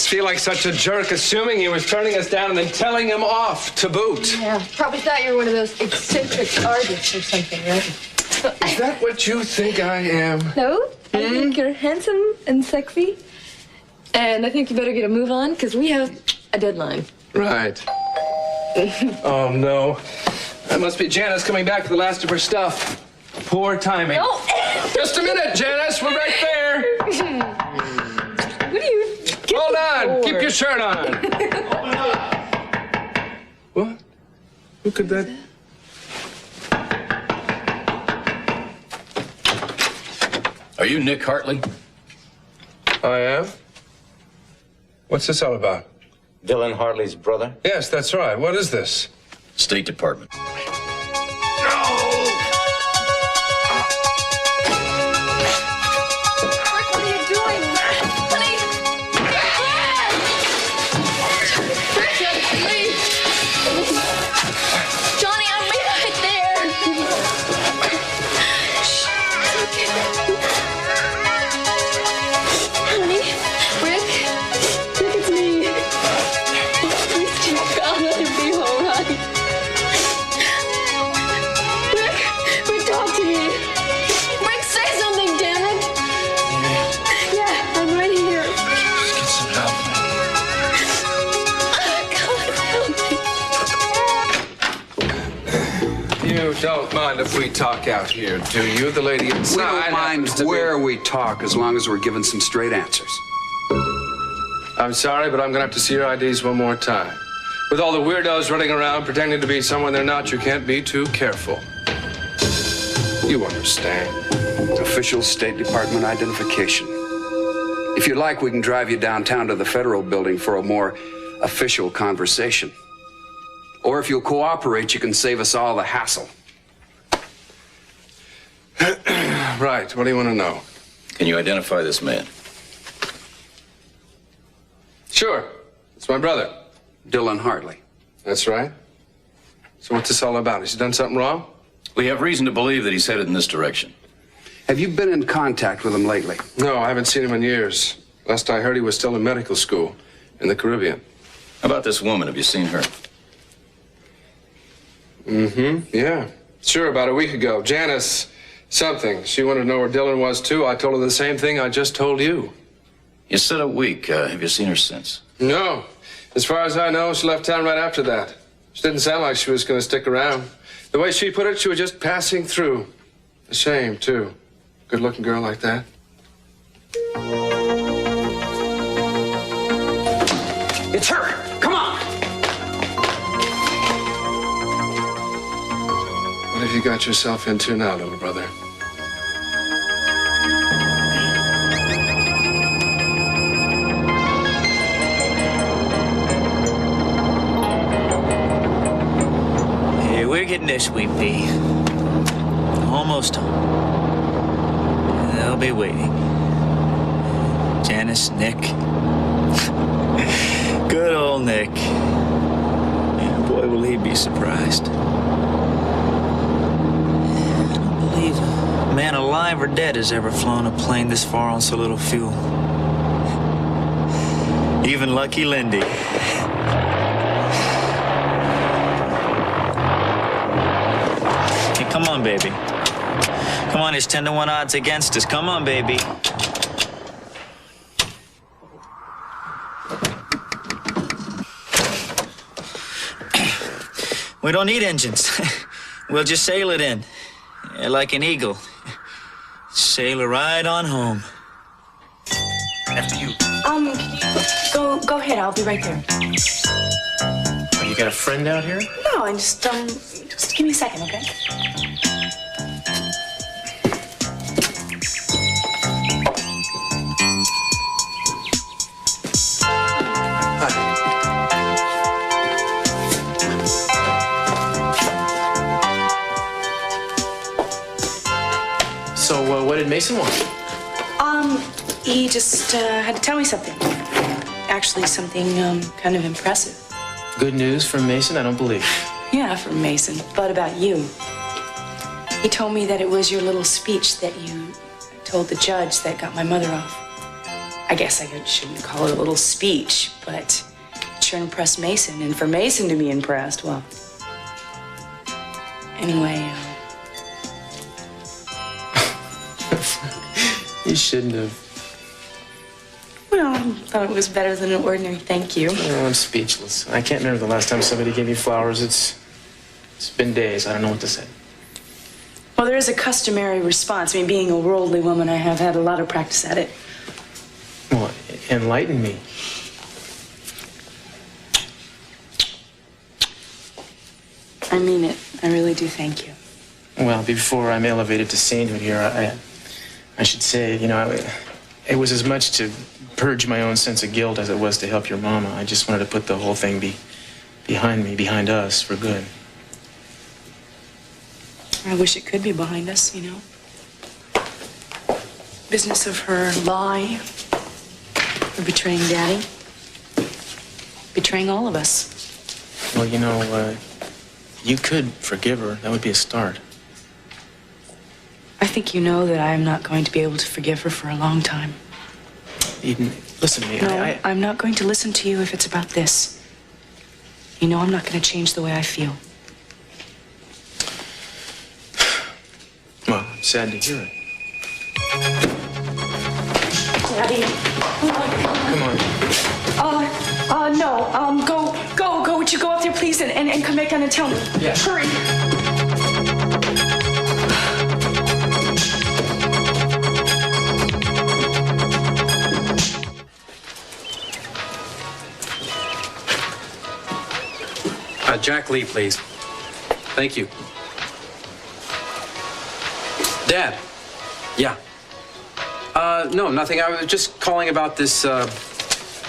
must feel like such a jerk assuming he was turning us down and then telling him off to boot. Yeah, probably thought you were one of those eccentric artists or something, right? Is that what you think I am? No, I think you're handsome and sexy. And I think you better get a move on, because we have a deadline. Right. Oh, no. That must be Janice coming back with the last of her stuff. Poor timing. No. Just a minute, Janice. We're right there. What are you... Hold on. Keep your shirt on. What? Who could that... Are you Nick Hartley? I am. What's this all about? Dylan Hartley's brother? Yes, that's right. What is this? State Department. You don't mind if we talk out here, do you? The lady inside. We don't mind where we talk as long as we're given some straight answers. I'm sorry, but I'm gonna have to see your IDs one more time. With all the weirdos running around pretending to be someone they're not, you can't be too careful. You understand. Official State Department identification. If you like, we can drive you downtown to the Federal Building for a more official conversation. Or if you'll cooperate, you can save us all the hassle. Right. What do you want to know? Can you identify this man? Sure. It's my brother. Dylan Hartley. That's right. So what's this all about? Has he done something wrong? We have reason to believe that he's headed in this direction. Have you been in contact with him lately? No, I haven't seen him in years. Last I heard, he was still in medical school in the Caribbean. How about this woman? Have you seen her? Yeah. Sure, about a week ago. Janice something. She wanted to know where Dylan was, too. I told her the same thing I just told you. You said a week. Have you seen her since? No. As far as I know, she left town right after that. She didn't sound like she was going to stick around. The way she put it, she was just passing through. A shame, too. Good-looking girl like that. It's her. Come on. What have you got yourself into now, little brother? Hey, we're getting there, sweet pea. Almost home. They'll be waiting. Janice, Nick. Good old Nick. Yeah, boy, will he be surprised. I don't believe a man alive or dead has ever flown a plane this far on so little fuel. Even Lucky Lindy. Hey, come on, baby. Come on, it's 10-to-1 odds against us. Come on, baby. We don't need engines. We'll just sail it in. Like an eagle. Sail it right on home. After you. Go ahead. I'll be right there. Oh, you got a friend out here? No, and just give me a second, okay? So, what did Mason want? He just had to tell me something. Actually, something kind of impressive. Good news from Mason? I don't believe. Yeah, from Mason, but about you. He told me that it was your little speech that you told the judge that got my mother off. I guess I shouldn't call it a little speech, but it sure impressed Mason. And for Mason to be impressed, well, anyway, You shouldn't have. well, I thought it was better than an ordinary thank you. Oh, I'm speechless. I can't remember the last time somebody gave me flowers. It's been days. I don't know what to say. Well, there is a customary response. I mean, being a worldly woman, I have had a lot of practice at it. Well, enlighten me. I mean it. I really do thank you. Well, before I'm elevated to sainthood here, I should say, you know, it was as much to purge my own sense of guilt as it was to help your mama. I just wanted to put the whole thing behind me, behind us, for good. I wish it could be behind us, you know. Business of her lie, her betraying Daddy, betraying all of us. Well, you know, you could forgive her. That would be a start. I think you know that I am not going to be able to forgive her for a long time. Eden, listen to me. No, I'm not going to listen to you if it's about this. You know I'm not going to change the way I feel. Well, I'm sad to hear it. Daddy. Come on. No. Go. Would you go up there, please, and come back down and tell me? Yeah. Hurry. Jack Lee, please. Thank you. Dad. Yeah. No, nothing. I was just calling about this,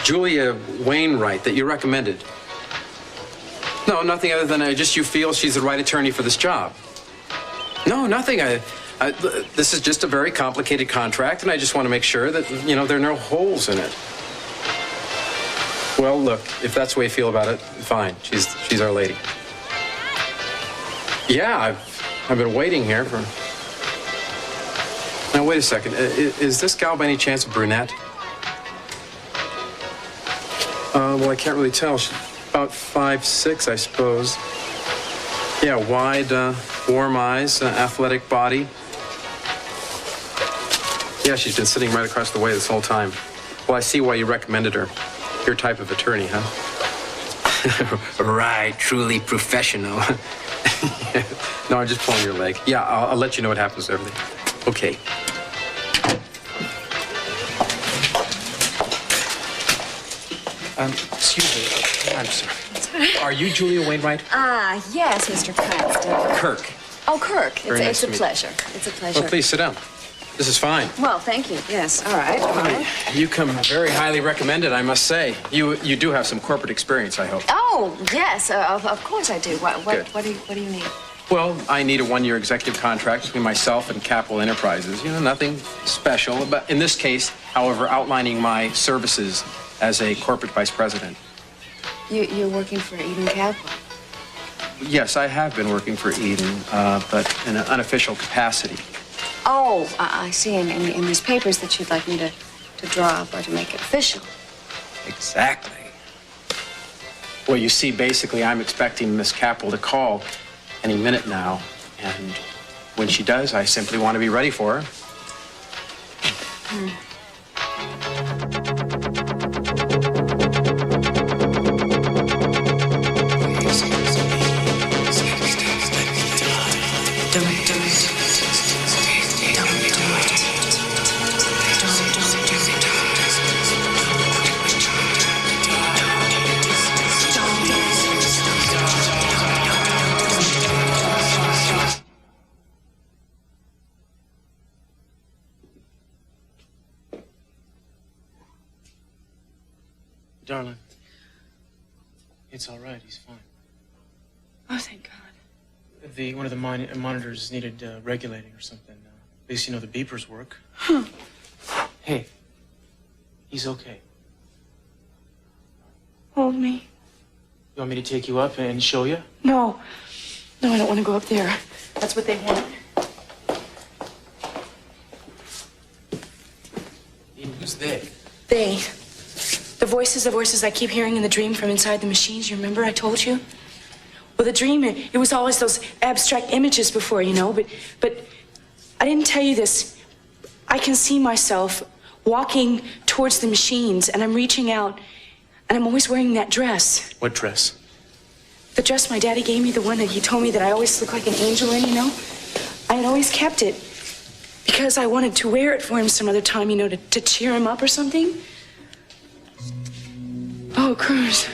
Julia Wainwright that you recommended. No, nothing other than just you feel she's the right attorney for this job. No, nothing. This is just a very complicated contract, and I just want to make sure that, you know, there are no holes in it. Well, look, if that's the way you feel about it, fine. She's our lady. Yeah, I've been waiting here for... Now, wait a second. Is this gal by any chance a brunette? Well, I can't really tell. She's about 5'6", I suppose. Yeah, wide, warm eyes, athletic body. Yeah, she's been sitting right across the way this whole time. Well, I see why you recommended her. Your type of attorney, huh? Right, truly professional. No, I'm just pulling your leg. Yeah, I'll let you know what happens to everything. Okay. Excuse me. I'm sorry. Are you Julia Wainwright? Yes, Mr. Cranston. Kirk. Oh, Kirk. Very nice It's a to meet you. pleasure. It's a pleasure. Well, please sit down. This is fine. Well, thank you. Yes. All right. You come very highly recommended, I must say. You do have some corporate experience, I hope. Oh, yes. Of course I do. What do you need? Well, I need a one-year executive contract between myself and Capital Enterprises. You know, nothing special. But in this case, however, outlining my services as a corporate vice president. You're working for Eden Capital. Yes, I have been working for Eden, but in an unofficial capacity. Oh, I see. In these papers that you'd like me to draw up or to make it official. Exactly. Well, you see, basically, I'm expecting Miss Capel to call any minute now, and when she does, I simply want to be ready for her. Darling, it's all right. He's fine. Oh, thank God. One of the monitors needed regulating or something. At least, you know, the beepers work. Hey, he's okay. Hold me. You want me to take you up and show you? No, I don't want to go up there. That's what they want. Eden, who's they? The voices I keep hearing in the dream from inside the machines, you remember I told you? Well, the dream, it was always those abstract images before, you know, but I didn't tell you this. I can see myself walking towards the machines, and I'm reaching out, and I'm always wearing that dress. What dress? The dress my daddy gave me, the one that he told me that I always look like an angel in, you know? I had always kept it because I wanted to wear it for him some other time, you know, to cheer him up or something. Oh, Cruz.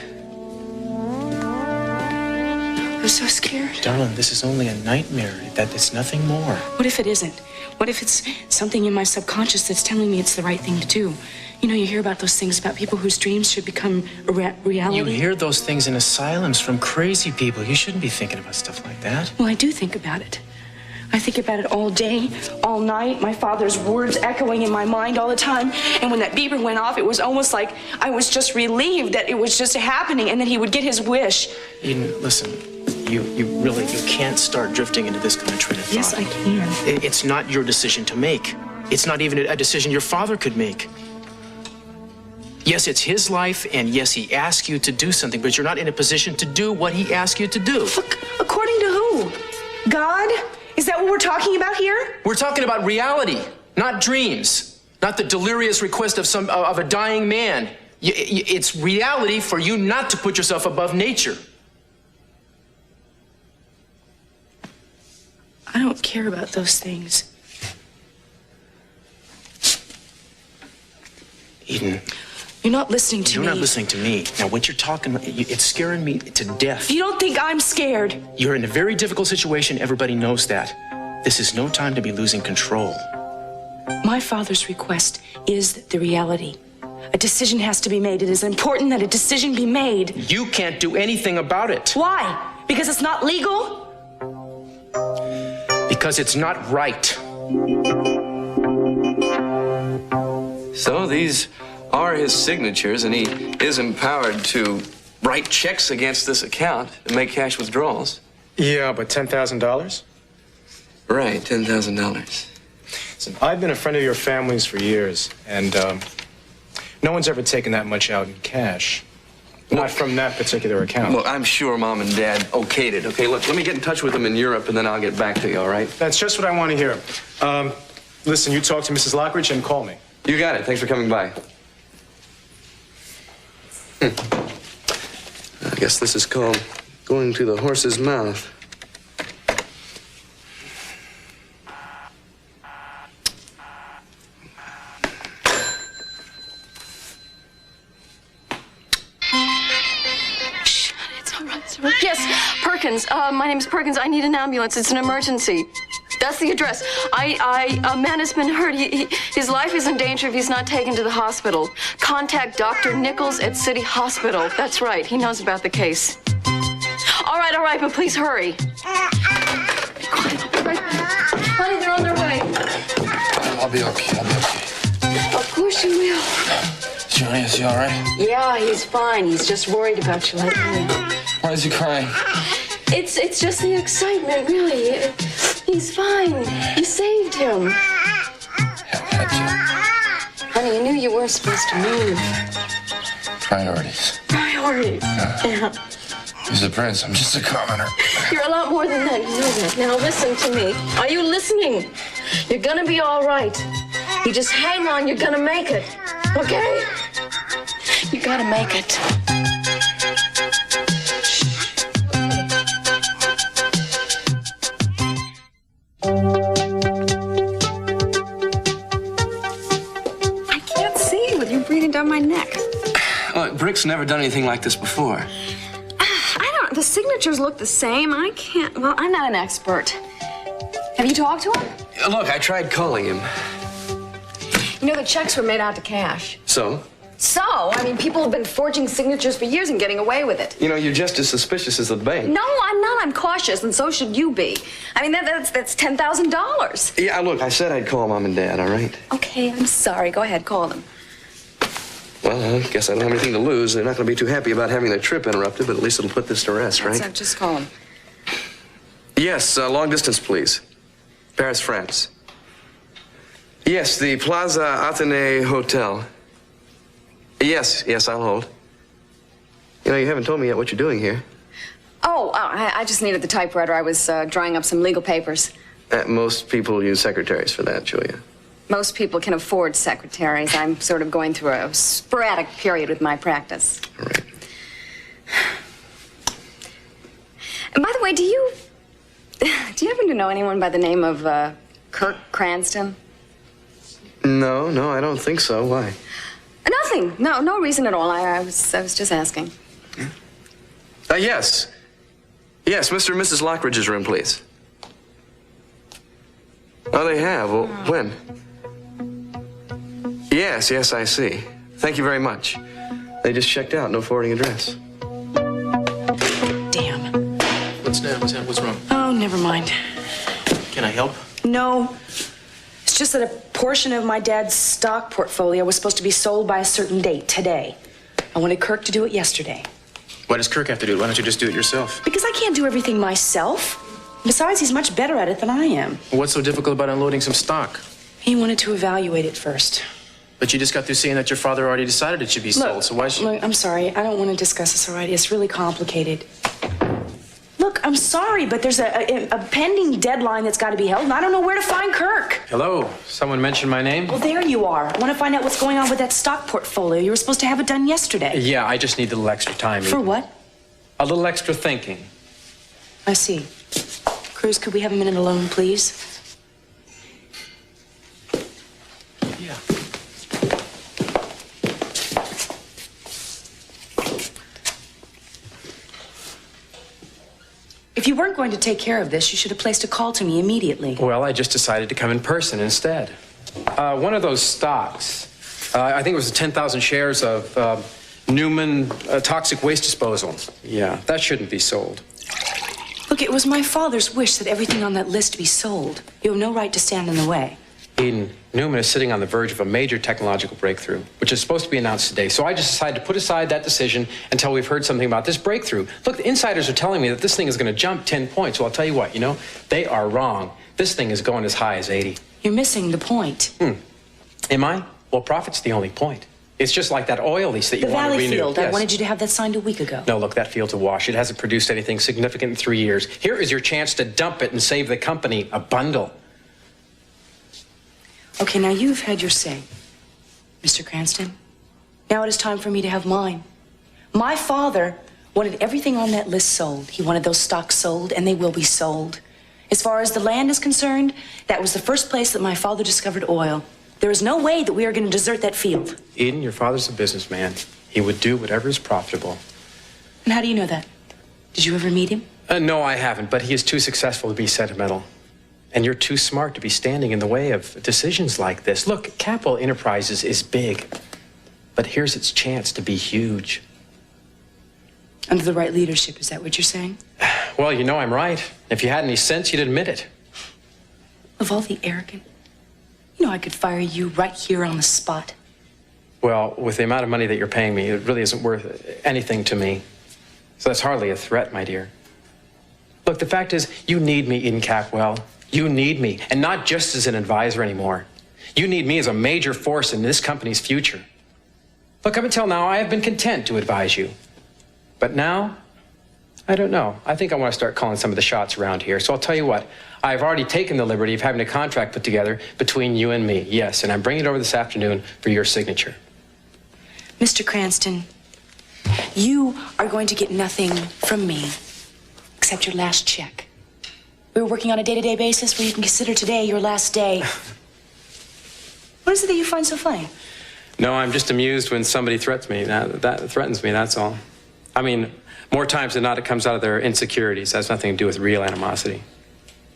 I'm so scared. Darling, this is only a nightmare. It's nothing more. What if it isn't? What if it's something in my subconscious that's telling me it's the right thing to do? You know, you hear about those things about people whose dreams should become a reality. You hear those things in asylums from crazy people. You shouldn't be thinking about stuff like that. Well, I do think about it. I think about it all day, all night, my father's words echoing in my mind all the time. And when that beeper went off, it was almost like I was just relieved that it was just happening and that he would get his wish. Eden, listen, you can't start drifting into this kind of train of thought. Yes, I can. It's not your decision to make. It's not even a decision your father could make. Yes, it's his life, and yes, he asked you to do something, but you're not in a position to do what he asked you to do. According to who? God? Is that what we're talking about here? We're talking about reality, not dreams, not the delirious request of a dying man. It's reality for you not to put yourself above nature. I don't care about those things. Eden. You're not listening to me. You're not listening to me. Now, what you're talking about, it's scaring me to death. You don't think I'm scared? You're in a very difficult situation. Everybody knows that. This is no time to be losing control. My father's request is the reality. A decision has to be made. It is important that a decision be made. You can't do anything about it. Why? Because it's not legal? Because it's not right. So these are his signatures, and he is empowered to write checks against this account and make cash withdrawals. Yeah, but $10,000? Right, $10,000. Listen, I've been a friend of your family's for years, and no one's ever taken that much out in cash. Not from that particular account. Well, I'm sure Mom and Dad okayed it. Okay, look, let me get in touch with them in Europe, and then I'll get back to you, all right? That's just what I want to hear. Listen, you talk to Mrs. Lockridge and call me. You got it. Thanks for coming by. I guess this is called going to the horse's mouth. Yes, Perkins. My name is Perkins. I need an ambulance. It's an emergency. That's the address. A man has been hurt. His life is in danger if he's not taken to the hospital. Contact Dr. Nichols at City Hospital. That's right. He knows about the case. All right, but please hurry. Be quiet. I'll be right back. Honey, they're on their way. I'll be okay. Of course you will. Johnny, is he all right? Yeah, he's fine. He's just worried about you lately. Why is he crying? It's just the excitement, really. He's fine. You saved him. Had to. Honey, I knew you weren't supposed to move. Priorities. Priorities. Yeah. He's a prince. I'm just a commoner. You're a lot more than that. You know that. Now listen to me. Are you listening? You're gonna be all right. You just hang on. You're gonna make it. Okay? You gotta make it. I can't see with you breathing down my neck. Look, Brick's never done anything like this before. The signatures look the same. I can't. Well, I'm not an expert. Have you talked to him? Look, I tried calling him. You know, the checks were made out to cash. So? So, I mean, people have been forging signatures for years and getting away with it. You know, you're just as suspicious as the bank. No, I'm not. I'm cautious, and so should you be. I mean, that's $10,000. Yeah, look, I said I'd call Mom and Dad, all right? Okay, I'm sorry. Go ahead, call them. Well, I guess I don't have anything to lose. They're not going to be too happy about having their trip interrupted, but at least it'll put this to rest, right? So just call them. Yes, long distance, please. Paris, France. Yes, the Plaza Athénée Hotel. Yes, I'll hold. You know, you haven't told me yet what you're doing here. Oh, I just needed the typewriter. I was drawing up some legal papers. Most people use secretaries for that, Julia. Most people can afford secretaries. I'm sort of going through a sporadic period with my practice. All right. And by the way, do you happen to know anyone by the name of Kirk Cranston? No, I don't think so. Why? Nothing. No reason at all. I was just asking. Yes. Yes, Mr. and Mrs. Lockridge's room, please. Oh, they have? Well, when? Yes, I see. Thank you very much. They just checked out. No forwarding address. Damn. What's wrong? Oh, never mind. Can I help? No. It's just that a portion of my dad's stock portfolio was supposed to be sold by a certain date, today. I wanted Kirk to do it yesterday. Why does Kirk have to do it? Why don't you just do it yourself? Because I can't do everything myself. Besides, he's much better at it than I am. Well, what's so difficult about unloading some stock? He wanted to evaluate it first. But you just got through saying that your father already decided it should be sold, so why should... Look, I'm sorry. I don't want to discuss this already. It's really complicated. Look, I'm sorry, but there's a pending deadline that's got to be held, and I don't know where to find Kirk. Hello. Someone mentioned my name? Well, there you are. I want to find out what's going on with that stock portfolio. You were supposed to have it done yesterday. Yeah, I just need a little extra time. For what? A little extra thinking. I see. Cruz, could we have a minute alone, please? Yeah. If you weren't going to take care of this, you should have placed a call to me immediately. Well, I just decided to come in person instead. One of those stocks, I think it was 10,000 shares of Newman Toxic Waste Disposal. Yeah, that shouldn't be sold. Look, it was my father's wish that everything on that list be sold. You have no right to stand in the way. Eden, Newman is sitting on the verge of a major technological breakthrough, which is supposed to be announced today. So I just decided to put aside that decision until we've heard something about this breakthrough. Look, the insiders are telling me that this thing is going to jump 10 points. Well, I'll tell you what, they are wrong. This thing is going as high as 80. You're missing the point. Am I? Well, profit's the only point. It's just like that oil lease that you want to renew. The Valley Field. Yes. I wanted you to have that signed a week ago. No, look, that field's a wash. It hasn't produced anything significant in 3 years. Here is your chance to dump it and save the company a bundle. Okay, now you've had your say, Mr. Cranston. Now it is time for me to have mine. My father wanted everything on that list sold. He wanted those stocks sold, and they will be sold. As far as the land is concerned, that was the first place that my father discovered oil. There is no way that we are going to desert that field. Eden, your father's a businessman. He would do whatever is profitable. And how do you know that? Did you ever meet him? No, I haven't, but he is too successful to be sentimental. And you're too smart to be standing in the way of decisions like this. Look, Capital Enterprises is big, but here's its chance to be huge. Under the right leadership, is that what you're saying? Well, I'm right. If you had any sense, you'd admit it. Of all the arrogant, I could fire you right here on the spot. Well, with the amount of money that you're paying me, it really isn't worth anything to me. So that's hardly a threat, my dear. Look, the fact is, you need me, Eden Capwell. You need me, and not just as an advisor anymore. You need me as a major force in this company's future. Look, up until now, I have been content to advise you. But now, I don't know. I think I want to start calling some of the shots around here. So I'll tell you what. I've already taken the liberty of having a contract put together between you and me. Yes, and I'm bringing it over this afternoon for your signature. Mr. Cranston, you are going to get nothing from me except your last check. We were working on a day-to-day basis where you can consider today your last day. What is it that you find so funny? No, I'm just amused when somebody threatens me. That threatens me, that's all. I mean, more times than not, it comes out of their insecurities. That has nothing to do with real animosity.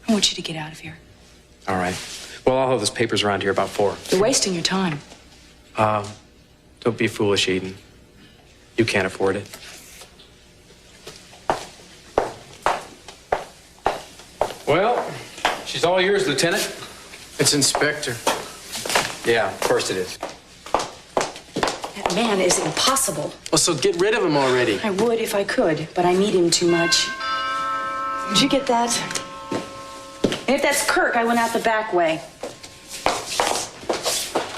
I want you to get out of here. All right. Well, I'll hold those papers around here about 4. You're wasting your time. Don't be foolish, Eden. You can't afford it. Well, she's all yours, Lieutenant. It's Inspector. Yeah, of course it is. That man is impossible. Well, so get rid of him already. I would if I could, but I need him too much. Did you get that? And if that's Kirk, I went out the back way.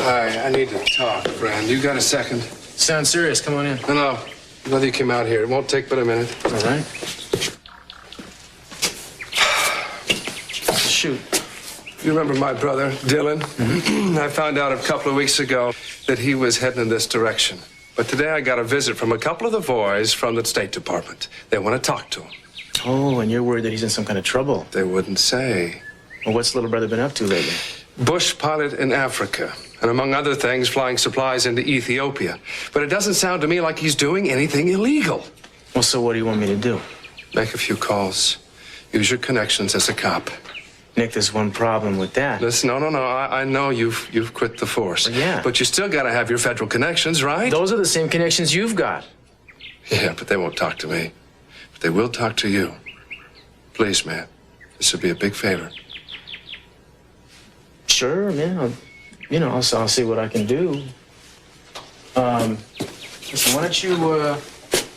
Hi, I need to talk, friend. You got a second? Sound serious? Come on in. No. Whether you came out here, it won't take but a minute. All right. Shoot. You remember my brother, Dylan? Mm-hmm. I found out a couple of weeks ago that he was heading in this direction. But today I got a visit from a couple of the boys from the State Department. They want to talk to him. Oh, and you're worried that he's in some kind of trouble. They wouldn't say. Well, what's little brother been up to lately? Bush pilot in Africa, and among other things, flying supplies into Ethiopia. But it doesn't sound to me like he's doing anything illegal. Well, so what do you want me to do? Make a few calls. Use your connections as a cop. Nick, there's one problem with that. Listen, no. I know you've quit the force. Yeah. But you still got to have your federal connections, right? Those are the same connections you've got. Yeah, but they won't talk to me. But they will talk to you. Please, man. This would be a big favor. Sure, man. I'll see what I can do. Listen, why don't you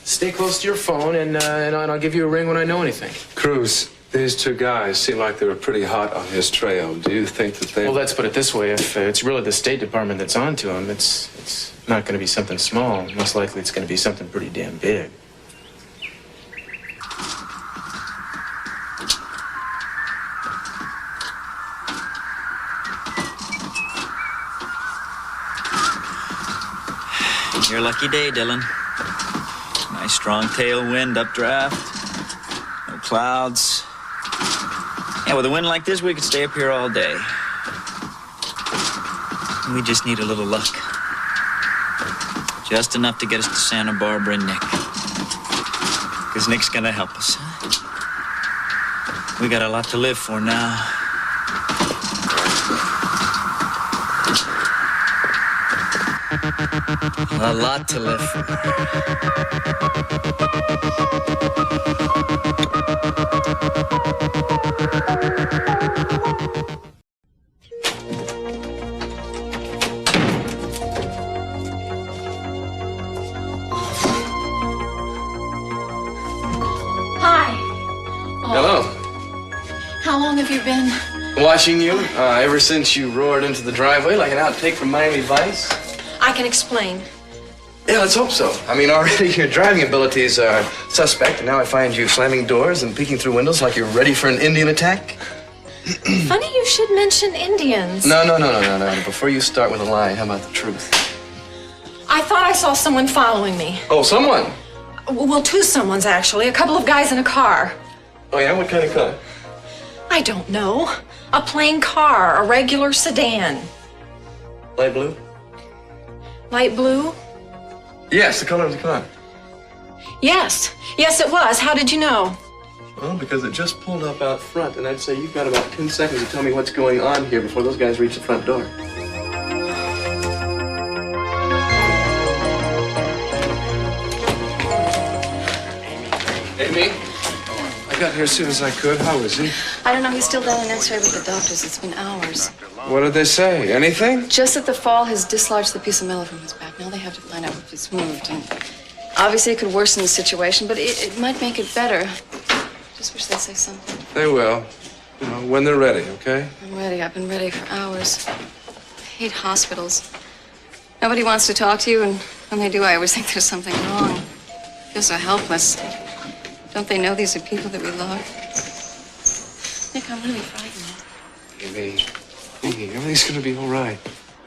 stay close to your phone and I'll give you a ring when I know anything. Cruz, these two guys seem like they were pretty hot on his trail. Do you think that they... Well, let's put it this way. If it's really the State Department that's onto him, it's not going to be something small. Most likely it's going to be something pretty damn big. Your lucky day, Dylan. Nice strong tailwind, updraft. No clouds. Yeah, with a wind like this, we could stay up here all day. We just need a little luck. Just enough to get us to Santa Barbara and Nick. Because Nick's gonna help us. We got a lot to live for now. A lot to live for. Hi. Hello. How long have you been? Watching you ever since you roared into the driveway like an outtake from Miami Vice. I can explain. Yeah, let's hope so. I mean, already your driving abilities are suspect, and now I find you slamming doors and peeking through windows like you're ready for an Indian attack. Funny you should mention Indians. No. Before you start with a lie, how about the truth? I thought I saw someone following me. Oh, someone? Well, two someones, actually. A couple of guys in a car. Oh, yeah? What kind of car? I don't know. A plain car, a regular sedan. Light blue? Light blue? Yes, the color of the car. Yes. Yes, it was. How did you know? Well, because it just pulled up out front, and I'd say you've got about 10 seconds to tell me what's going on here before those guys reach the front door. Amy? I got here as soon as I could. How is he? I don't know. He's still down in X-ray with the doctors. It's been hours. What did they say? Anything? Just that the fall has dislodged the piece of metal from his back. Now they have to find out if it's moved. And obviously it could worsen the situation, but it might make it better. Just wish they'd say something. They will. You know, when they're ready, okay? I'm ready. I've been ready for hours. I hate hospitals. Nobody wants to talk to you, and when they do, I always think there's something wrong. I feel so helpless. Don't they know these are people that we love? Nick, I'm really frightened. Amy, everything's gonna be all right.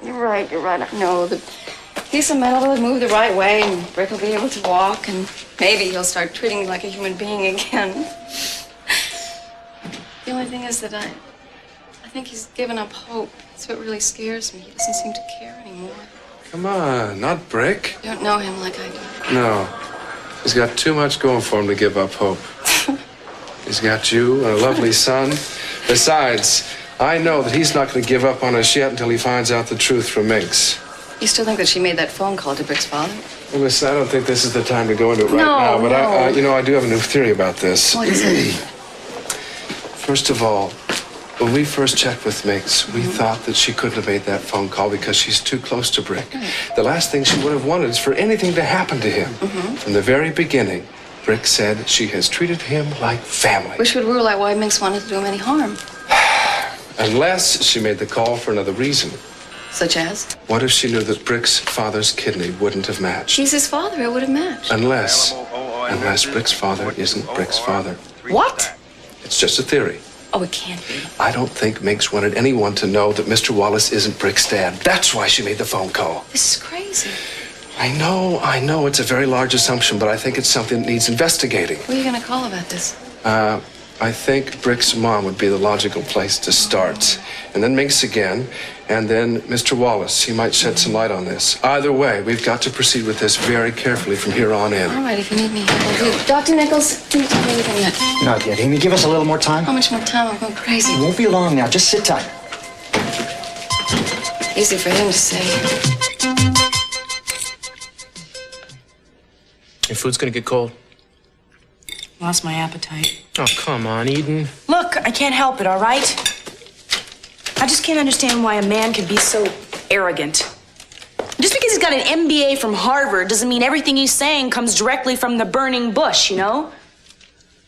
You're right. I know the piece of metal will move the right way, and Rick will be able to walk, and maybe he'll start treating me like a human being again. The only thing is that I think he's given up hope. That's what really scares me. He doesn't seem to care anymore. Come on, not Brick. You don't know him like I do. No. He's got too much going for him to give up hope. He's got you and a lovely son. Besides, I know that he's not going to give up on us yet until he finds out the truth from Minx. You still think that she made that phone call to Brick's father? Well, listen, I don't think this is the time to go into it right now, but no. I do have a new theory about this. What is it? First of all, when we first checked with Minx, we thought that she couldn't have made that phone call because she's too close to Brick. The last thing she would have wanted is for anything to happen to him. From the very beginning, Brick said she has treated him like family. Which would rule out why Minx wanted to do him any harm. Unless she made the call for another reason. Such as? What if she knew that Brick's father's kidney wouldn't have matched? She's his father. It would have matched. Unless Brick's father isn't Brick's father. What? It's just a theory. Oh, it can't be. I don't think Minx wanted anyone to know that Mr. Wallace isn't Brick's dad. That's why she made the phone call. This is crazy. I know. It's a very large assumption, but I think it's something that needs investigating. Who are you going to call about this? I think Brick's mom would be the logical place to start. And then Minx again, and then Mr. Wallace. He might shed some light on this. Either way, we've got to proceed with this very carefully from here on in. All right, if you need me, I will do. Dr. Nichols, can you tell me anything yet? Not yet. Amy, give us a little more time. How much more time? I'm going crazy. It won't be long now. Just sit tight. Easy for him to say. Your food's gonna get cold. Lost my appetite. Oh, come on, Eden. Look, I can't help it, all right? I just can't understand why a man can be so arrogant. Just because he's got an MBA from Harvard doesn't mean everything he's saying comes directly from the burning bush, you know?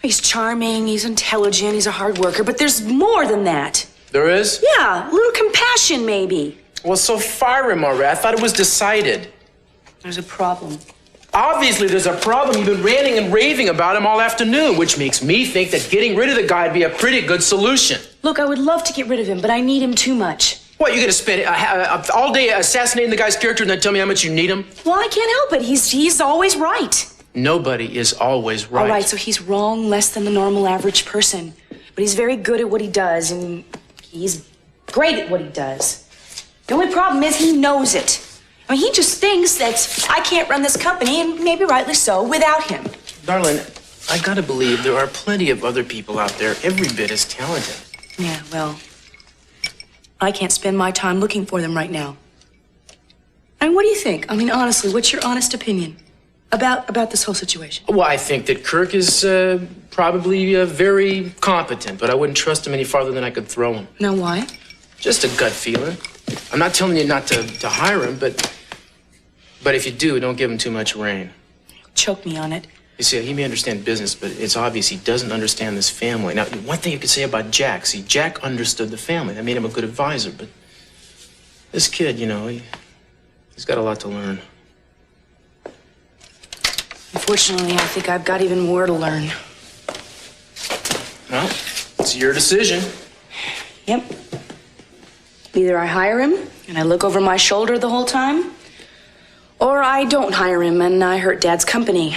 He's charming, he's intelligent, he's a hard worker, but there's more than that. There is? Yeah, a little compassion, maybe. Well, so fire him already. I thought it was decided. There's a problem. Obviously, there's a problem. You've been ranting and raving about him all afternoon, which makes me think that getting rid of the guy would be a pretty good solution. Look, I would love to get rid of him, but I need him too much. What, you're gonna spend all day assassinating the guy's character and then tell me how much you need him? Well, I can't help it. He's always right. Nobody is always right. All right, so he's wrong less than the normal average person. But he's very good at what he does, and he's great at what he does. The only problem is he knows it. I mean, he just thinks that I can't run this company, and maybe rightly so, without him. Darling, I gotta believe there are plenty of other people out there every bit as talented. Yeah, well, I can't spend my time looking for them right now. I mean, what do you think? I mean, honestly, what's your honest opinion about this whole situation? Well, I think that Kirk is probably very competent, but I wouldn't trust him any farther than I could throw him. Now, why? Just a gut feeling. I'm not telling you not to hire him, but if you do, don't give him too much rein. Choke me on it. You see, he may understand business, but it's obvious he doesn't understand this family. Now, one thing you could say about Jack, see, Jack understood the family. That made him a good advisor, but this kid, you know, he's got a lot to learn. Unfortunately, I think I've got even more to learn. Well, it's your decision. Yep. Either I hire him and I look over my shoulder the whole time, or I don't hire him and I hurt Dad's company.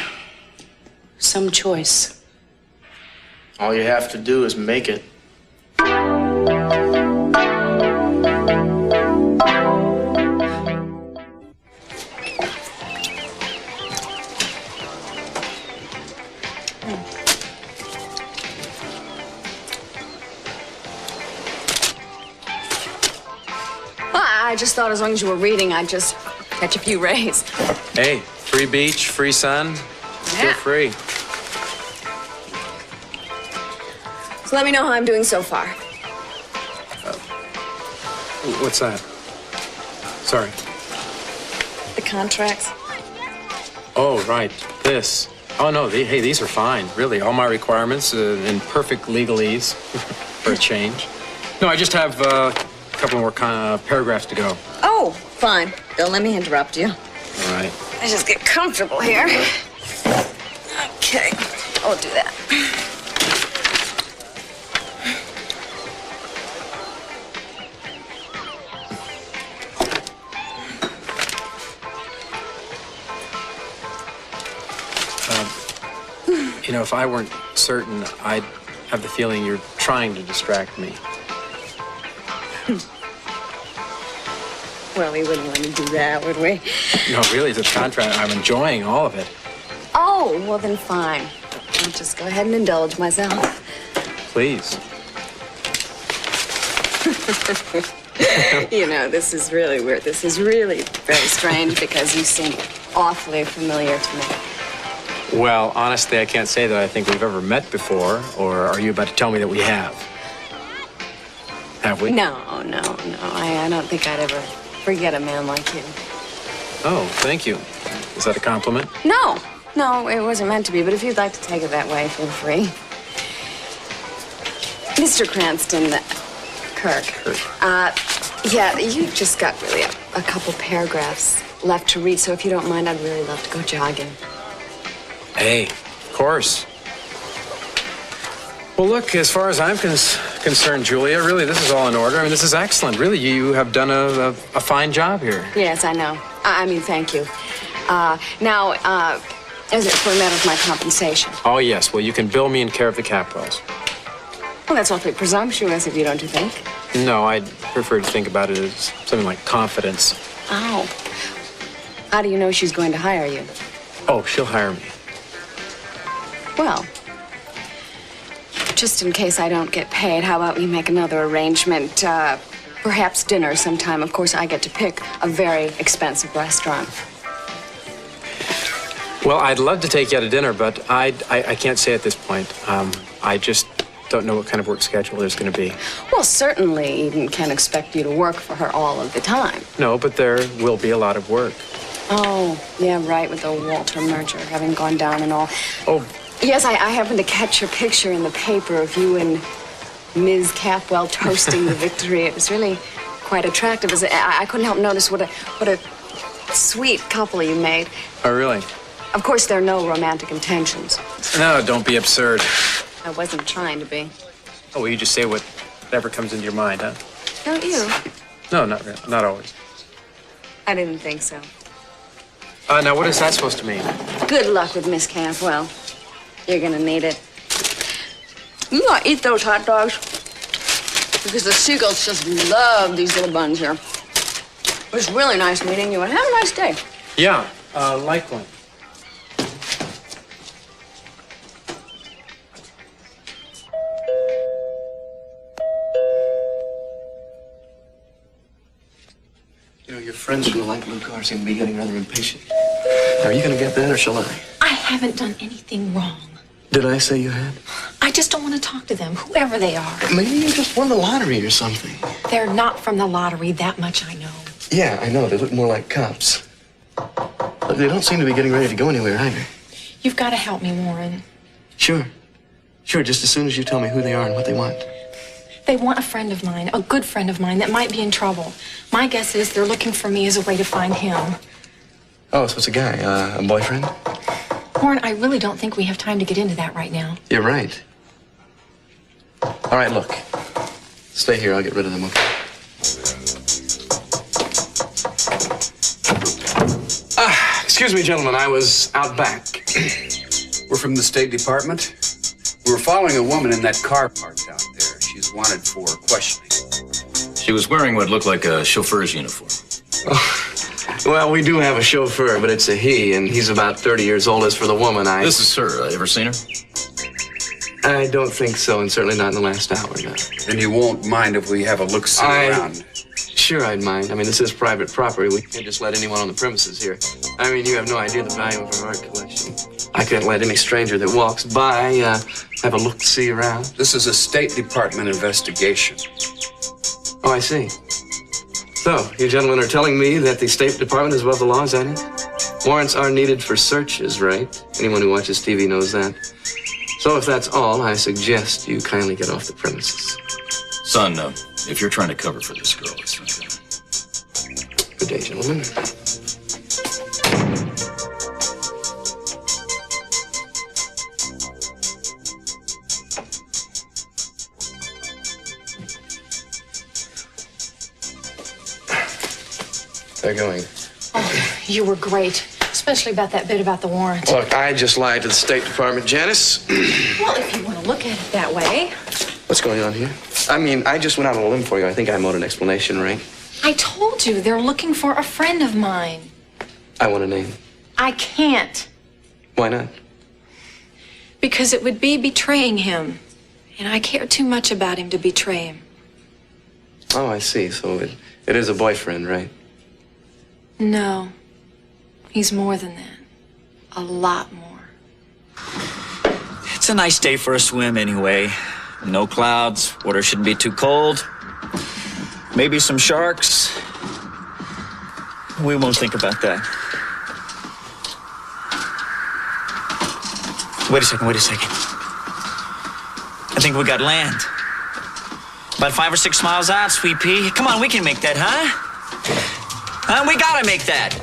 Some choice. All you have to do is make it. I just thought as long as you were reading, I'd just catch a few rays. Hey, free beach, free sun. Feel free. So let me know how I'm doing so far. What's that? Sorry. The contracts. Oh, right. This. Oh, no. Hey, these are fine. Really, all my requirements in perfect legalese for a change. No, I just have a couple more paragraphs to go. Oh, fine. Don't let me interrupt you. All right. Let's just get comfortable here. Okay, I'll do that. You know, if I weren't certain, I'd have the feeling you're trying to distract me. Well, we wouldn't want to do that, would we? No, really, it's a contract. I'm enjoying all of it. Oh, well then fine. I'll just go ahead and indulge myself. Please. You know, this is really weird. This is really very strange because you seem awfully familiar to me. Well, honestly, I can't say that I think we've ever met before, or are you about to tell me that we have? Have we? No. I don't think I'd ever forget a man like you. Oh, thank you. Is that a compliment? No, it wasn't meant to be, but if you'd like to take it that way, feel free. Mr. Cranston, Kirk. Yeah, you've just got really a couple paragraphs left to read, so if you don't mind, I'd really love to go jogging. Hey, of course. Well, look, as far as I'm concerned, Julia, really, this is all in order. I mean, this is excellent. Really, you have done a fine job here. Yes, I know. I mean, thank you. Now, is it for a matter of my compensation? Oh, yes. Well, you can bill me in care of the Capwells. Well, that's awfully presumptuous of you, don't you think? No, I'd prefer to think about it as something like confidence. Oh. How do you know she's going to hire you? Oh, she'll hire me. Well, just in case I don't get paid, how about we make another arrangement? Perhaps dinner sometime. Of course, I get to pick a very expensive restaurant. Well, I'd love to take you out to dinner, but I can't say at this point. I just don't know what kind of work schedule there's going to be. Well, certainly Eden can't expect you to work for her all of the time. No, but there will be a lot of work. Oh, yeah, right, with the Walter merger having gone down and all. Oh. Yes, I happened to catch your picture in the paper of you and Ms. Capwell toasting the victory. It was really quite attractive. I couldn't help notice what a sweet couple you made. Oh, really? Of course, there are no romantic intentions. No, don't be absurd. I wasn't trying to be. Oh, well, you just say whatever comes into your mind, huh? Don't you? No, not really. Not always. I didn't think so. Now, what is that supposed to mean? Good luck with Miss Capwell. You're gonna need it. You gotta eat those hot dogs. Because the seagulls just love these little buns here. It was really nice meeting you, and have a nice day. Yeah, likewise. You know, your friends from the light blue car seem to be getting rather impatient. Are you going to get that, or shall I? I haven't done anything wrong. Did I say you had? I just don't want to talk to them, whoever they are. Maybe you just won the lottery or something. They're not from the lottery, that much I know. Yeah, I know. They look more like cops. But they don't seem to be getting ready to go anywhere either. You've got to help me, Warren. Sure. Sure, just as soon as you tell me who they are and what they want. They want a friend of mine, a good friend of mine that might be in trouble. My guess is they're looking for me as a way to find him. Oh, so it's a guy, a boyfriend? Warren, I really don't think we have time to get into that right now. You're right. All right, look. Stay here. I'll get rid of them, okay? Excuse me, gentlemen. I was out back. We're from the State Department. We were following a woman in that car parked out there. She's wanted for questioning. She was wearing what looked like a chauffeur's uniform. Oh, well, we do have a chauffeur, but it's a he, and he's about 30 years old. As for the woman, This is her. Ever seen her? I don't think so, and certainly not in the last hour, no. And you won't mind if we have a look-see around? Sure, I'd mind. I mean, this is private property. We can't just let anyone on the premises here. I mean, you have no idea the value of our art collection. I can't let any stranger that walks by have a look-see around. This is a State Department investigation. Oh, I see. So, you gentlemen are telling me that the State Department is above the law, is that it? Warrants are needed for searches, right? Anyone who watches TV knows that. So if that's all, I suggest you kindly get off the premises. Son, if you're trying to cover for this girl, it's not good. Good day, gentlemen. They're going. Oh, you were great, especially about that bit about the warrant. Look, I just lied to the State Department, Janice. Well, if you want to look at it that way. What's going on here? I mean, I just went out on a limb for you. I think I owed an explanation, right? I told you they're looking for a friend of mine. I want a name. I can't. Why not? Because it would be betraying him. And I care too much about him to betray him. Oh, I see. So it is a boyfriend, right? No. He's more than that. A lot more. It's a nice day for a swim anyway. No clouds, water shouldn't be too cold. Maybe some sharks. We won't think about that. Wait a second. I think we got land. About 5 or 6 miles out, Sweet Pea. Come on, we can make that, huh? We gotta make that.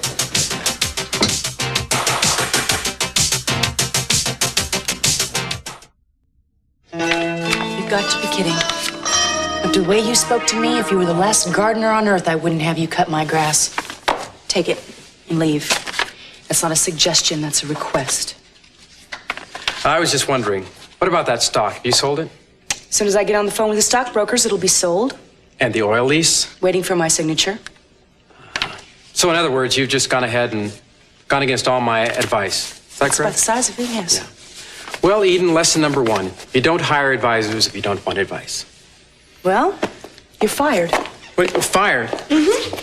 You've got to be kidding. After the way you spoke to me, if you were the last gardener on earth, I wouldn't have you cut my grass. Take it and leave. That's not a suggestion, that's a request. I was just wondering, what about that stock? Have you sold it? As soon as I get on the phone with the stockbrokers, it'll be sold. And the oil lease? Waiting for my signature. So in other words, you've just gone ahead and gone against all my advice. Is that That's by correct? the size of it, yes. Yeah. Well, Eden, lesson number 1. You don't hire advisors if you don't want advice. Well, you're fired. Wait, fired? Mm-hmm.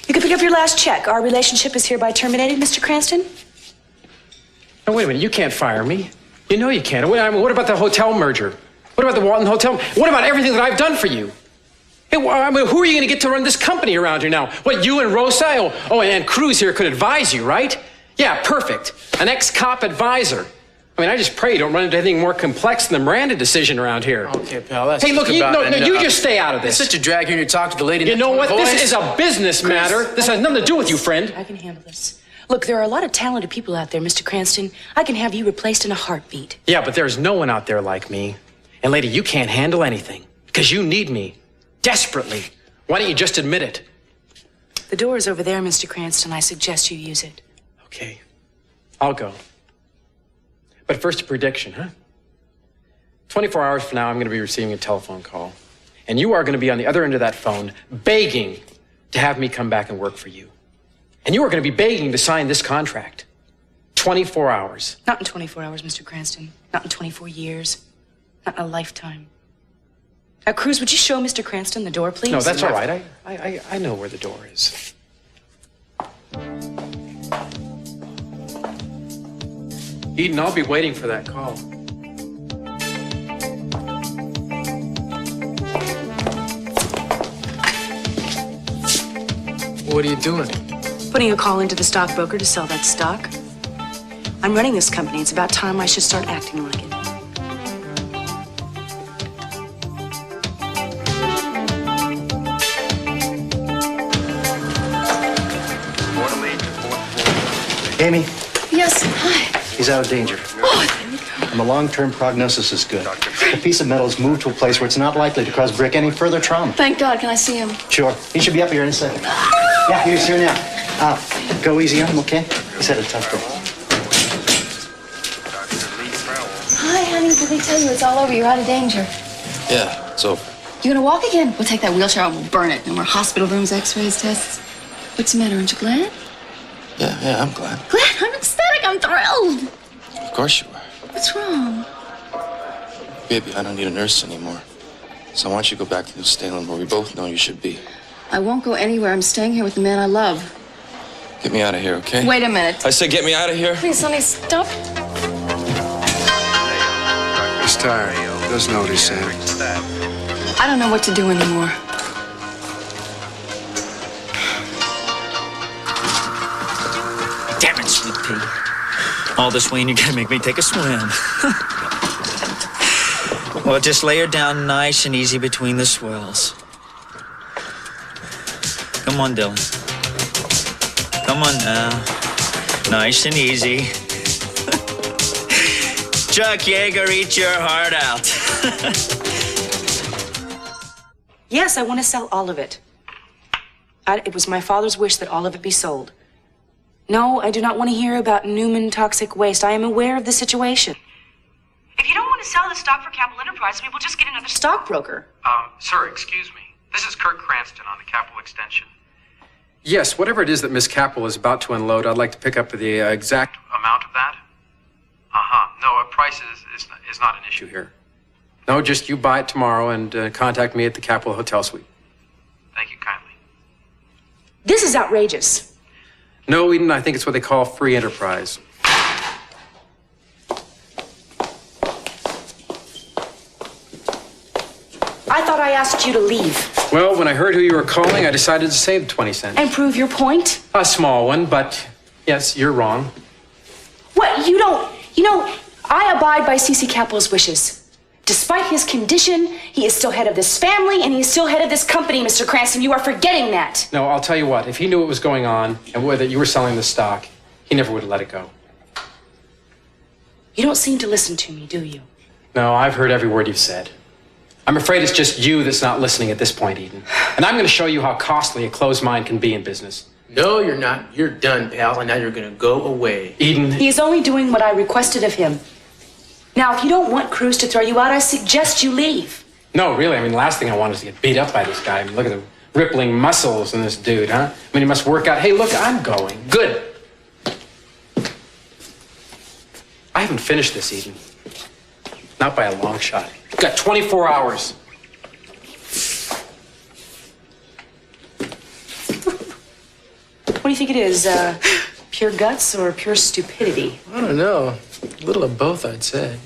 You can pick up your last check. Our relationship is hereby terminated, Mr. Cranston. No, wait a minute. You can't fire me. You know you can't. What about the hotel merger? What about the Walton Hotel? What about everything that I've done for you? Hey, who are you going to get to run this company around here now? What, you and Rosa? Oh, and Cruz here could advise you, right? Yeah, perfect. An ex-cop advisor. I mean, I just pray you don't run into anything more complex than the Miranda decision around here. Okay, pal, that's Hey, look, just about you just stay out of this. It's such a drag hearing you talk to the lady in You that know what? voice. This is a business matter. This has nothing to do with you, friend. I can handle this. Look, there are a lot of talented people out there, Mr. Cranston. I can have you replaced in a heartbeat. Yeah, but there's no one out there like me. And lady, you can't handle anything because you need me desperately. Why don't you just admit it? The door is over there, Mr. Cranston. I suggest you use it. Okay, I'll go. But first, a prediction, huh? 24 hours from now, I'm going to be receiving a telephone call. And you are going to be on the other end of that phone begging to have me come back and work for you. And you are going to be begging to sign this contract. 24 hours. Not in 24 hours, Mr. Cranston. Not in 24 years. Not in a lifetime. Now, Cruz, would you show Mr. Cranston the door, please? No, that's all right. I know where the door is. Eden, I'll be waiting for that call. What are you doing? Putting a call into the stockbroker to sell that stock. I'm running this company. It's about time I should start acting like it. Amy, Yes, hi. he's out of danger. And the long-term prognosis is good. The piece of metal is moved to a place where it's not likely to cause Brick any further trauma. Thank God. Can I see him? Sure. He should be up here in a second. Yeah, he's here now. Go easy on him, okay? He's had a tough day. Hi, honey. Did they tell you it's all over? You're out of danger. Yeah, it's over. You gonna walk again? We'll take that wheelchair out and we'll burn it. No more hospital rooms, x-rays, tests. What's the matter? Aren't you glad? Yeah, I'm glad. Glad? I'm ecstatic. I'm thrilled. Of course you are. What's wrong? Baby, I don't need a nurse anymore. So I want you to go back to New Salem where we both know you should be. I won't go anywhere. I'm staying here with the man I love. Get me out of here, okay? Wait a minute. I said get me out of here. Please, honey, stop. He's tired. Doesn't know what he's saying. I don't know what to do anymore. Damn it, Sweet Pea. All this way and you're gonna make me take a swim. Well, just lay her down nice and easy between the swells. Come on, Dylan. Come on now. Nice and easy. Chuck Yeager, eat your heart out. Yes, I want to sell all of it. It was my father's wish that all of it be sold. No, I do not want to hear about Newman toxic waste. I am aware of the situation. If you don't want to sell the stock for Capital Enterprises, we will just get another stockbroker. Sir, excuse me. This is Kirk Cranston on the Capitol Extension. Yes, whatever it is that Miss Capel is about to unload, I'd like to pick up the exact amount of that. No, a price is not an issue here. No, just you buy it tomorrow and contact me at the Capitol Hotel Suite. Thank you kindly. This is outrageous. No, Eden, I think it's what they call free enterprise. I thought I asked you to leave. Well, when I heard who you were calling, I decided to save 20 cents. And prove your point? A small one, but yes, you're wrong. What? You know, I abide by C.C. Capel's wishes. Despite his condition, he is still head of this family, and he is still head of this company, Mr. Cranston. You are forgetting that. No, I'll tell you what. If he knew what was going on and whether you were selling the stock, he never would have let it go. You don't seem to listen to me, do you? No, I've heard every word you've said. I'm afraid it's just you that's not listening at this point, Eden. And I'm going to show you how costly a closed mind can be in business. No, you're not. You're done, pal, and now you're gonna go away. Eden. He is only doing what I requested of him. Now, if you don't want Cruz to throw you out, I suggest you leave. No, really. I mean, the last thing I want is to get beat up by this guy. I mean, look at the rippling muscles in this dude, huh? I mean, he must work out. Hey, look, I'm going. Good. I haven't finished this, Eden. Not by a long shot. You've got 24 hours. What do you think it is? Pure guts or pure stupidity? I don't know. A little of both, I'd say.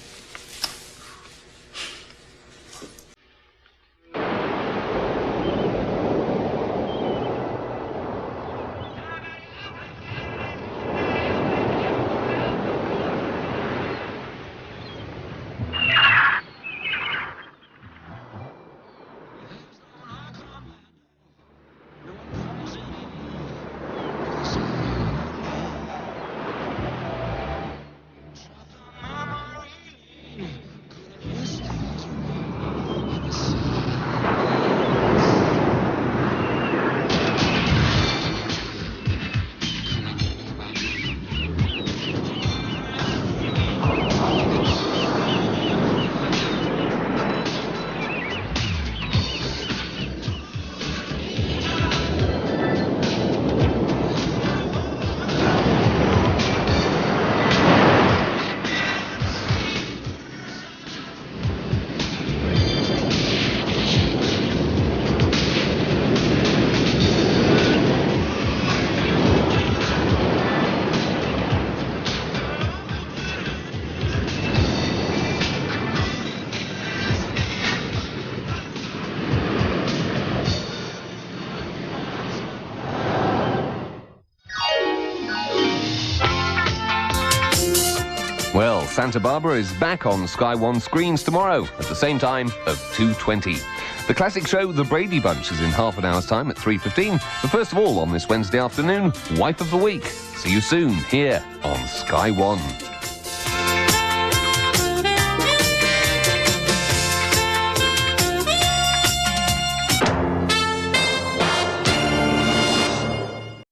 Well, Santa Barbara is back on Sky One screens tomorrow at the same time of 2:20. The classic show The Brady Bunch is in half an hour's time at 3:15. But first of all, on this Wednesday afternoon, Wife of the Week. See you soon here on Sky One.